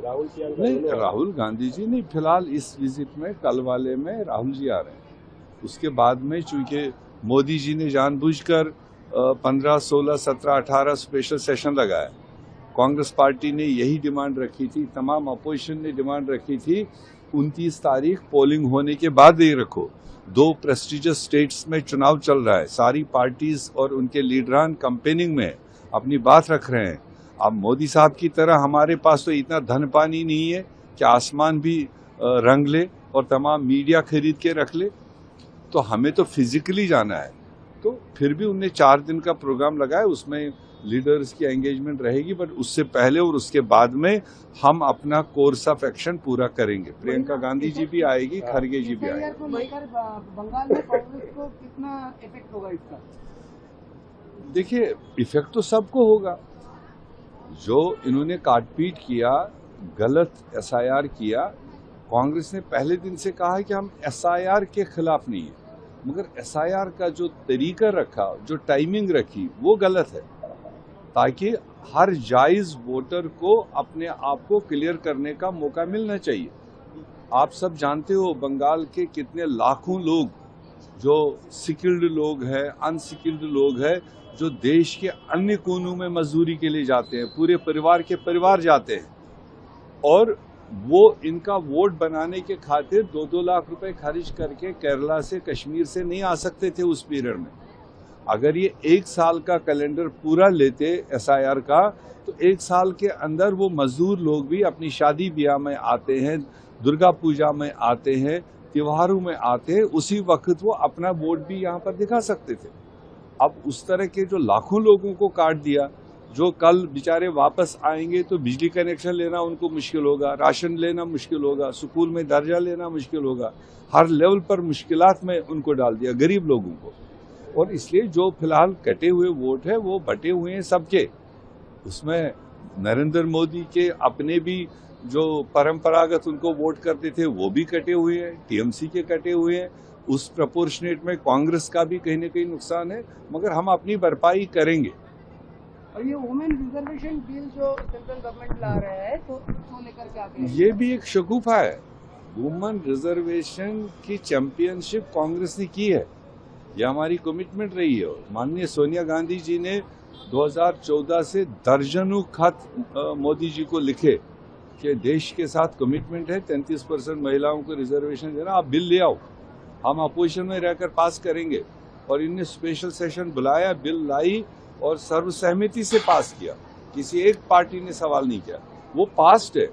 राहुल जी नहीं, राहुल गांधी जी नहीं, फिलहाल इस विजिट में कल वाले में राहुल जी आ रहे हैं। उसके बाद में चूंकि मोदी जी ने जानबूझकर 15, 16, 17, 18 स्पेशल सेशन लगाया। कांग्रेस पार्टी ने यही डिमांड रखी थी, तमाम अपोजिशन ने डिमांड रखी थी 29 तारीख पोलिंग होने के बाद ही रखो। 2 प्रेस्टिजियस स्टेट्स में चुनाव चल रहा है, सारी पार्टीज और उनके लीडरान कैंपेनिंग में अपनी बात रख रहे हैं। अब मोदी साहब की तरह हमारे पास तो इतना धन पानी नहीं है कि आसमान भी रंग ले और तमाम मीडिया खरीद के रख ले, तो हमें तो फिजिकली जाना है। तो फिर भी उनने 4 दिन का प्रोग्राम लगाया, उसमें लीडर्स की एंगेजमेंट रहेगी, बट उससे पहले और उसके बाद में हम अपना कोर्स ऑफ एक्शन पूरा करेंगे। प्रियंका गांधी जी भी आएगी, खरगे जी भी आएगी। बंगाल में कांग्रेस को कितना इफेक्ट होगा इसका? देखिए, इफेक्ट तो सबको होगा। जो इन्होंने काटपीट किया, गलत एसआईआर किया, कांग्रेस ने पहले दिन से कहा है कि हम एसआईआर के खिलाफ नहीं है, मगर एसआईआर का जो तरीका रखा, जो टाइमिंग रखी, वो गलत है, ताकि हर जायज वोटर को अपने आप को क्लियर करने का मौका मिलना चाहिए। आप सब जानते हो बंगाल के कितने लाखों लोग जो स्किल्ड लोग हैं, अनस्किल्ड लोग हैं, जो देश के अन्य कोनों में मजदूरी के लिए जाते हैं, पूरे परिवार के परिवार जाते हैं, और वो इनका वोट बनाने के खातिर 2-2 लाख रुपए खर्च करके केरला से, कश्मीर से नहीं आ सकते थे उस पीरियड में। अगर ये 1 साल का कैलेंडर पूरा लेते एसआईआर का, तो 1 साल के अंदर वो मजदूर लोग भी अपनी शादी ब्याह में आते हैं, दुर्गा पूजा में आते हैं, त्योहारों में आते हैं, उसी वक्त वो अपना वोट भी यहाँ पर दिखा सकते थे। अब उस तरह के जो लाखों लोगों को काट दिया, जो कल बेचारे वापस आएंगे तो बिजली कनेक्शन लेना उनको मुश्किल होगा, राशन लेना मुश्किल होगा, स्कूल में दर्जा लेना मुश्किल होगा, हर लेवल पर मुश्किलात में उनको डाल दिया गरीब लोगों को। और इसलिए जो फिलहाल कटे हुए वोट है वो बटे हुए हैं सबके। उसमें नरेंद्र मोदी के अपने भी जो परंपरागत उनको वोट करते थे वो भी कटे हुए हैं, टीएमसी के कटे हुए हैं। उस प्रपोर्शनेट में कांग्रेस का भी कहीं न कहीं नुकसान है, मगर हम अपनी भरपाई करेंगे। और ये वुमेन रिजर्वेशन बिल जो सेंट्रल गवर्नमेंट ला रहा है, तो उसको लेकर क्या कहेंगे? ये भी एक शगुफा है। वुमेन रिजर्वेशन की चैंपियनशिप कांग्रेस ने की है, यह हमारी कमिटमेंट रही है। माननीय सोनिया गांधी जी ने 2014 से दर्जनों खत मोदी जी को लिखे कि देश के साथ कमिटमेंट है 33% महिलाओं को रिजर्वेशन देना, आप बिल ले आओ, हम अपोजिशन में रहकर पास करेंगे। और इनने स्पेशल सेशन बुलाया, बिल लाई और सर्वसहमति से पास किया, किसी एक पार्टी ने सवाल नहीं किया, वो पास्ड है।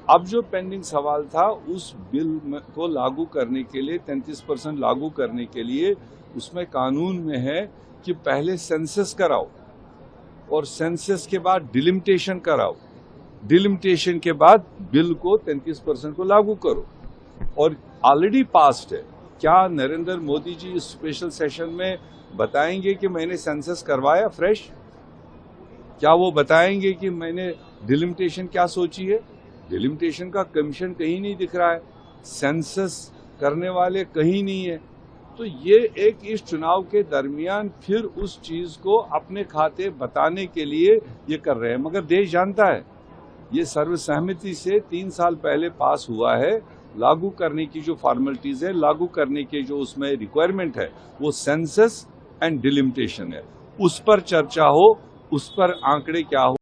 अब जो पेंडिंग सवाल था उस बिल को लागू करने के लिए, 33% लागू करने के लिए, उसमें कानून में है कि पहले सेंसस कराओ और सेंसस के बाद डिलिमिटेशन कराओ, डिलिमिटेशन के बाद बिल को 33% को लागू करो, और ऑलरेडी पास्ड है। क्या नरेंद्र मोदी जी इस स्पेशल सेशन में बताएंगे कि मैंने सेंसस करवाया फ्रेश? क्या वो बताएंगे कि मैंने डिलिमिटेशन क्या सोची है? डिलिमिटेशन का कमीशन कहीं नहीं दिख रहा है, सेंसस करने वाले कहीं नहीं है। तो ये एक इस चुनाव के दरमियान फिर उस चीज को अपने खाते बताने के लिए ये कर रहे हैं, मगर देश जानता है ये सर्वसहमति से 3 साल पहले पास हुआ है। लागू करने की जो फॉर्मेलिटीज है, लागू करने के जो उसमें रिक्वायरमेंट है, वो सेंसस एंड डिलिमिटेशन है। उस पर चर्चा हो, उस पर आंकड़े क्या हो।